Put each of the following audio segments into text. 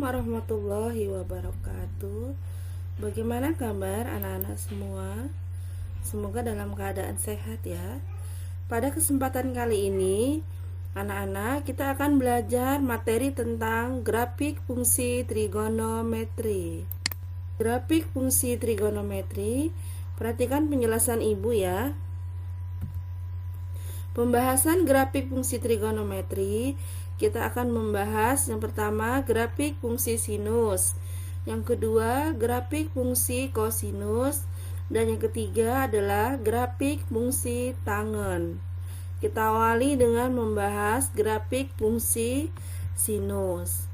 Warahmatullahi wabarakatuh. Bagaimana kabar anak-anak semua? Semoga dalam keadaan sehat ya. Pada kesempatan kali ini, anak-anak kita akan belajar materi tentang grafik fungsi trigonometri. Grafik fungsi trigonometri, perhatikan penjelasan ibu ya. Pembahasan grafik fungsi trigonometri, kita akan membahas yang pertama grafik fungsi sinus, yang kedua grafik fungsi kosinus, dan yang ketiga adalah grafik fungsi tangen. Kita awali dengan membahas grafik fungsi sinus.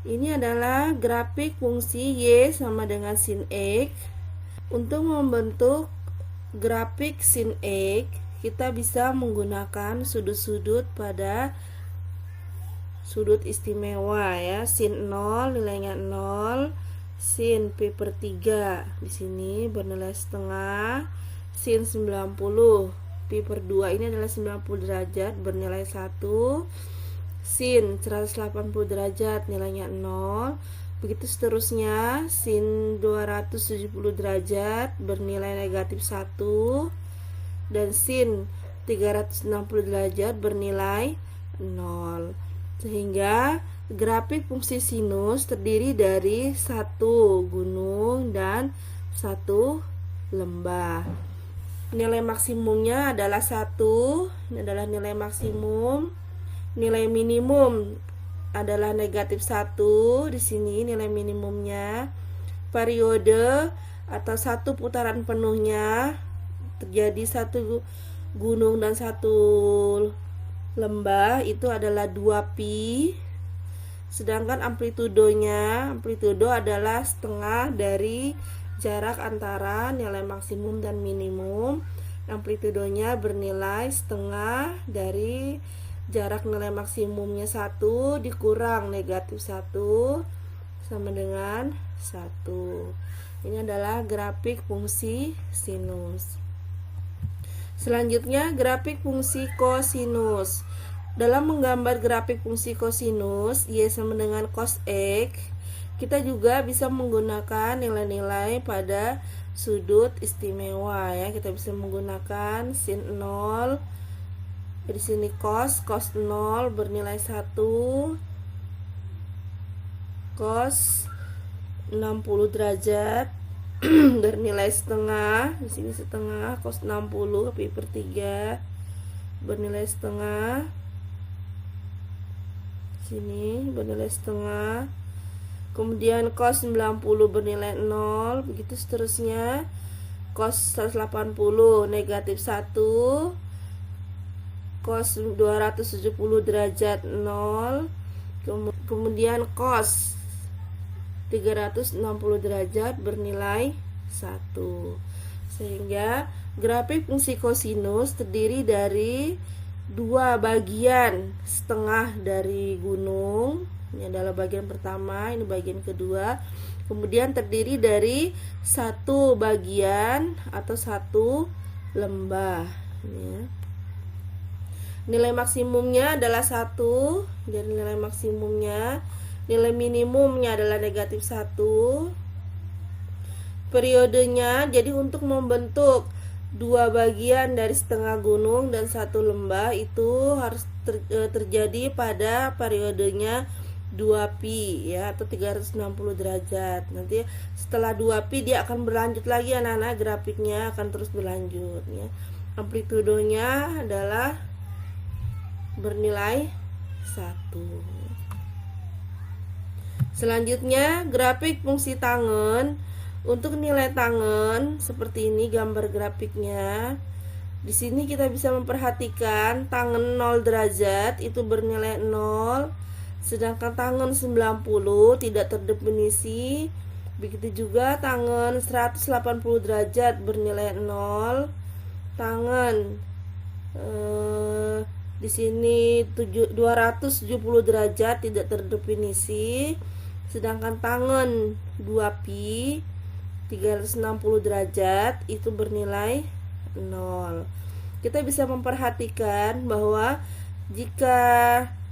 Ini adalah grafik fungsi Y sama dengan sin X. Untuk membentuk grafik sin X, kita bisa menggunakan sudut-sudut pada sudut istimewa ya. Sin 0 nilainya 0, sin pi per 3 di sini bernilai setengah, sin 90 pi per 2 ini adalah 90 derajat bernilai 1, sin 180 derajat nilainya 0. Begitu seterusnya, sin 270 derajat bernilai negatif 1, dan sin 360 derajat bernilai 0. Sehingga grafik fungsi sinus terdiri dari satu gunung dan satu lembah. Nilai maksimumnya adalah 1, ini adalah nilai maksimum. Nilai minimum adalah negatif 1, di sini nilai minimumnya. Periode atau satu putaran penuhnya terjadi satu gunung dan satu lembah itu adalah 2pi. Sedangkan amplitudo adalah setengah dari jarak antara nilai maksimum dan minimum. Amplitudonya bernilai setengah dari jarak nilai maksimumnya 1 dikurang negatif 1 sama dengan 1. Ini adalah grafik fungsi sinus. Selanjutnya grafik fungsi kosinus. Dalam menggambar grafik fungsi kosinus Y sama dengan cos X, kita juga bisa menggunakan nilai-nilai pada sudut istimewa ya. Kita bisa menggunakan sin 0. Di sini cos 0 bernilai 1, cos 60 derajat bernilai setengah, di sini setengah, cos 60 pi per 3 bernilai setengah, sini bernilai setengah. Kemudian cos 90 bernilai 0, begitu seterusnya. Cos 180 negatif 1, cos 270 derajat 0, kemudian cos 360 derajat bernilai 1. Sehingga grafik fungsi kosinus terdiri dari dua bagian setengah dari gunung. Ini adalah bagian pertama, ini bagian kedua. Kemudian terdiri dari satu bagian atau satu lembah ya. Nilai maksimumnya adalah 1, jadi nilai maksimumnya. Nilai minimumnya adalah negatif 1. Periodenya, jadi untuk membentuk dua bagian dari setengah gunung dan satu lembah itu harus terjadi pada periodenya 2pi ya, atau 360 derajat. Nanti setelah 2pi dia akan berlanjut lagi anak-anak, grafiknya akan terus berlanjut ya. Amplitudonya adalah bernilai 1. Selanjutnya grafik fungsi tangen. Untuk nilai tangen seperti ini gambar grafiknya. Di sini kita bisa memperhatikan tangen 0 derajat itu bernilai 0, sedangkan tangen 90 tidak terdefinisi. Begitu juga tangen 180 derajat bernilai 0. Tangen di sini 270 derajat tidak terdefinisi. Sedangkan tangen 2pi 360 derajat itu bernilai 0. Kita bisa memperhatikan bahwa jika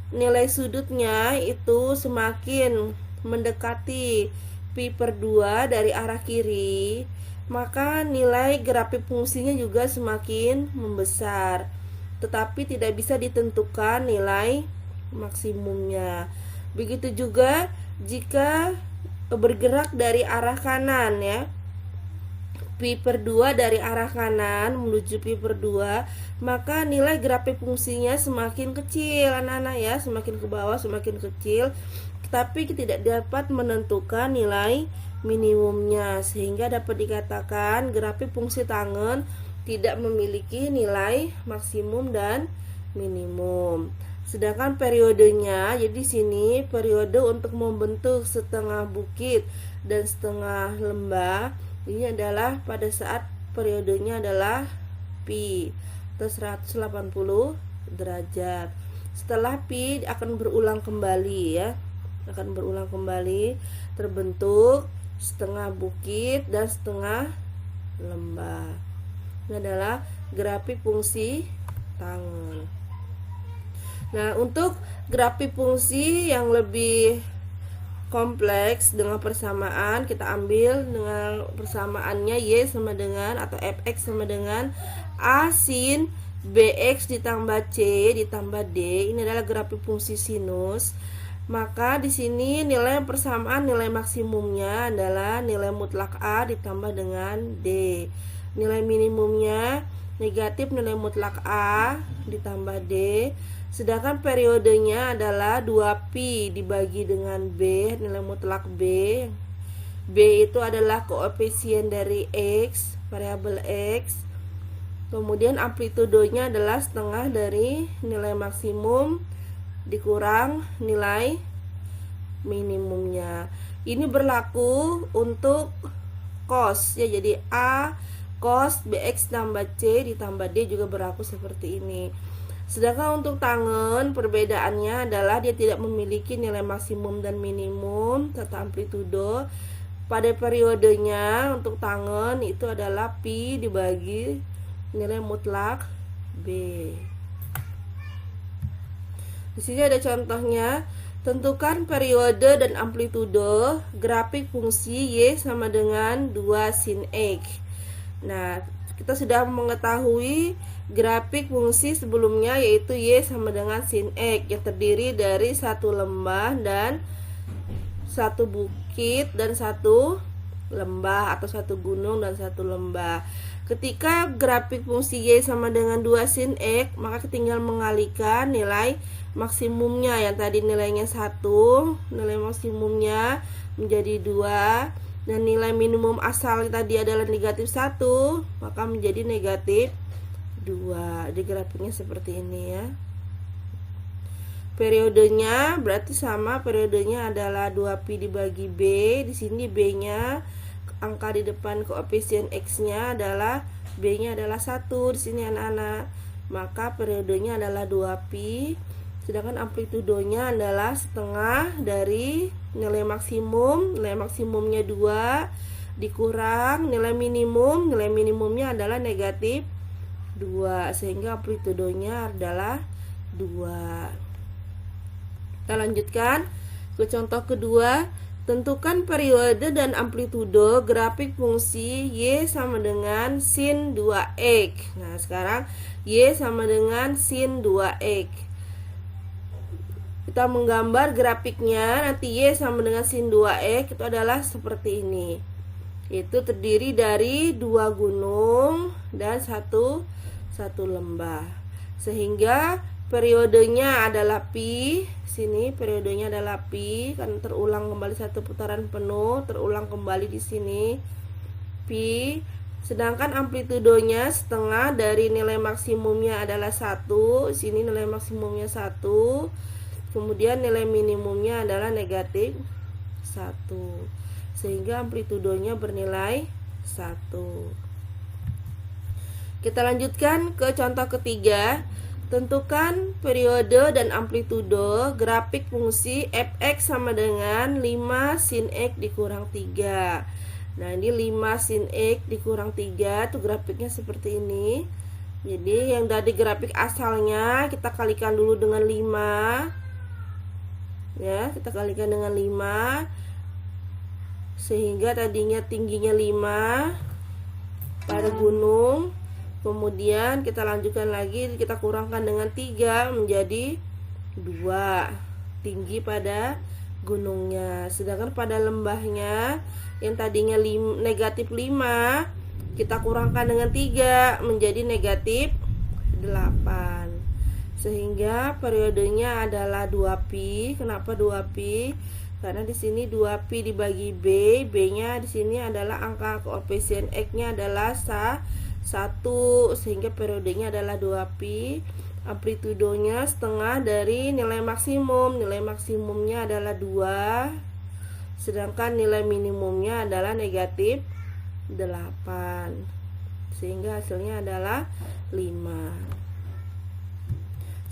nilai sudutnya itu semakin mendekati pi per 2 dari arah kiri, maka nilai grafik fungsinya juga semakin membesar. Tetapi tidak bisa ditentukan nilai maksimumnya. Begitu juga jika bergerak dari arah kanan ya. Pi per 2 dari arah kanan menuju pi per 2, maka nilai grafik fungsinya semakin kecil anak-anak ya, semakin ke bawah semakin kecil, tapi tidak dapat menentukan nilai minimumnya, sehingga dapat dikatakan grafik fungsi tangen tidak memiliki nilai maksimum dan minimum. Sedangkan periodenya, jadi sini periode untuk membentuk setengah bukit dan setengah lembah ini adalah pada saat periodenya adalah pi atau 180 derajat. Setelah pi akan berulang kembali ya, akan berulang kembali, terbentuk setengah bukit dan setengah lembah. Ini adalah grafik fungsi tangen. Nah, untuk grafik fungsi yang lebih kompleks dengan persamaan, kita ambil dengan persamaannya y sama dengan atau fx sama dengan a sin bx ditambah c ditambah d. Ini adalah grafik fungsi sinus. Maka di sini nilai persamaan nilai maksimumnya adalah nilai mutlak a ditambah dengan d. Nilai minimumnya negatif nilai mutlak a ditambah d. Sedangkan periodenya adalah 2pi dibagi dengan B, nilai mutlak B. B itu adalah koefisien dari X, variabel X. Kemudian amplitudonya adalah setengah dari nilai maksimum dikurang nilai minimumnya. Ini berlaku untuk cos ya, jadi A cos BX tambah C ditambah D juga berlaku seperti ini. Sedangkan untuk tangen perbedaannya adalah dia tidak memiliki nilai maksimum dan minimum serta amplitudo. Pada periodenya untuk tangen itu adalah pi dibagi nilai mutlak B. Di sini ada contohnya. Tentukan periode dan amplitudo grafik fungsi y sama dengan 2 sin x. Nah, kita sudah mengetahui grafik fungsi sebelumnya, yaitu y sama dengan sin x yang terdiri dari satu lembah dan satu bukit dan satu lembah, atau satu gunung dan satu lembah. Ketika grafik fungsi y sama dengan 2 sin x, maka tinggal mengalikan nilai maksimumnya yang tadi nilainya 1, nilai maksimumnya menjadi 2, dan nilai minimum asal tadi adalah negatif 1, maka menjadi negatif 2. Di grafiknya seperti ini ya. Periodenya berarti sama, periodenya adalah 2pi dibagi B. Di sini B-nya angka di depan koefisien X-nya adalah B-nya adalah 1 di sini anak-anak. Maka periodenya adalah 2pi. Sedangkan amplitudonya adalah setengah dari nilai maksimum. Nilai maksimumnya 2 dikurang nilai minimum. Nilai minimumnya adalah negatif 2, sehingga amplitudonya adalah 2. Kita lanjutkan ke contoh kedua. Tentukan periode dan amplitudo grafik fungsi y sama dengan sin 2x. Nah, sekarang y sama dengan sin 2x. Kita menggambar grafiknya, nanti y sama dengan sin 2x itu adalah seperti ini. Itu terdiri dari 2 gunung dan satu lembah. Sehingga periodenya adalah pi. Sini periodenya adalah pi, kan terulang kembali satu putaran penuh, terulang kembali di sini pi. Sedangkan amplitudonya setengah dari nilai maksimumnya adalah 1. Sini nilai maksimumnya 1. Kemudian nilai minimumnya adalah negatif 1, sehingga amplitudonya bernilai 1. Kita lanjutkan ke contoh ketiga. Tentukan periode dan amplitudo grafik fungsi fx sama dengan 5 sin x dikurang 3. Nah, ini 5 sin x dikurang 3 itu grafiknya seperti ini. Jadi yang dari grafik asalnya kita kalikan dulu dengan 5. ya, kita kalikan dengan 5 sehingga tadinya tingginya 5 pada gunung. Kemudian kita lanjutkan lagi, kita kurangkan dengan 3 menjadi 2 tinggi pada gunungnya. Sedangkan pada lembahnya yang tadinya negatif 5 kita kurangkan dengan 3 menjadi negatif 8, sehingga periodenya adalah 2pi. Kenapa 2pi? Karena di sini 2pi dibagi B, B-nya di sini adalah angka koefisien X-nya adalah 1, sehingga periodenya adalah 2pi. Amplitudonya setengah dari nilai maksimum. Nilai maksimumnya adalah 2, sedangkan nilai minimumnya adalah negatif 8, sehingga hasilnya adalah 5.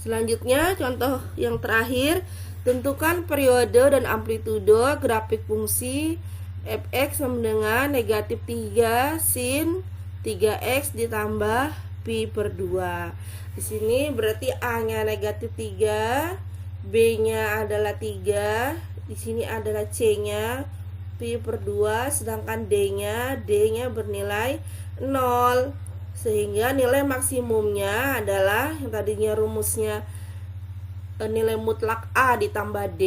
Selanjutnya contoh yang terakhir, tentukan periode dan amplitudo grafik fungsi fx sama dengan negatif 3 sin 3x ditambah pi per 2. Di sini berarti A-nya negatif 3, B-nya adalah 3, di sini adalah C-nya pi per 2, sedangkan D-nya bernilai 0. Sehingga nilai maksimumnya adalah yang tadinya rumusnya nilai mutlak A ditambah D,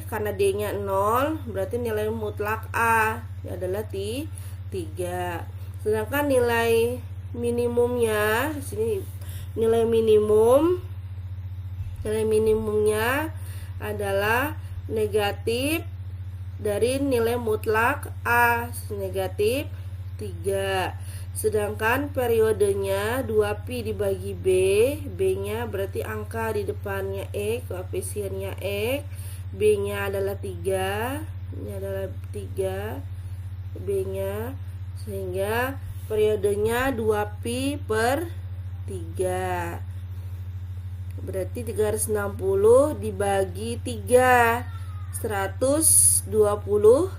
karena D-nya 0, berarti nilai mutlak A adalah 3. Sedangkan nilai minimumnya di sini nilai minimumnya adalah negatif dari nilai mutlak A, negatif 3. Sedangkan periodenya 2pi dibagi B, B-nya berarti angka di depannya X, koefisiennya X, B-nya adalah 3, ini adalah 3 B-nya, sehingga periodenya 2pi per 3, berarti 360 dibagi 3, 120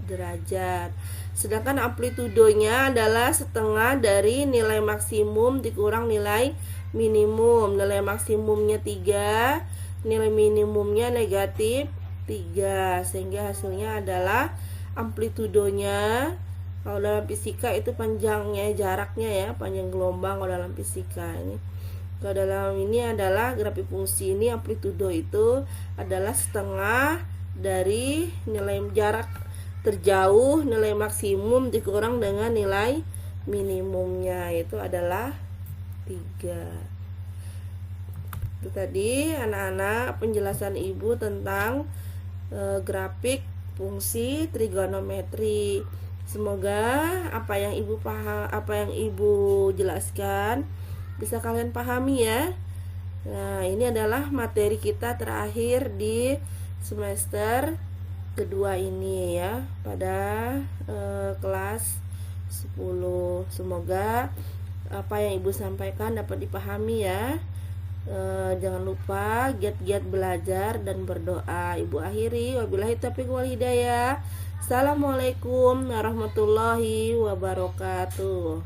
derajat. Sedangkan amplitudonya adalah setengah dari nilai maksimum dikurang nilai minimum. Nilai maksimumnya 3, nilai minimumnya negatif 3, sehingga hasilnya adalah amplitudonya, kalau dalam fisika itu panjangnya, jaraknya ya, panjang gelombang kalau dalam fisika ini. Kalau dalam ini adalah grafik fungsi ini, amplitudo itu adalah setengah dari nilai jarak terjauh nilai maksimum dikurang dengan nilai minimumnya, itu adalah 3. Itu tadi anak-anak penjelasan ibu tentang grafik fungsi trigonometri. Semoga apa yang ibu jelaskan bisa kalian pahami ya. Nah, ini adalah materi kita terakhir di semester kedua ini ya, pada kelas 10. Semoga apa yang ibu sampaikan dapat dipahami ya. Jangan lupa giat-giat belajar dan berdoa. Ibu akhiri, wabillahi taufiq wal hidayah. Assalamualaikum warahmatullahi wabarakatuh.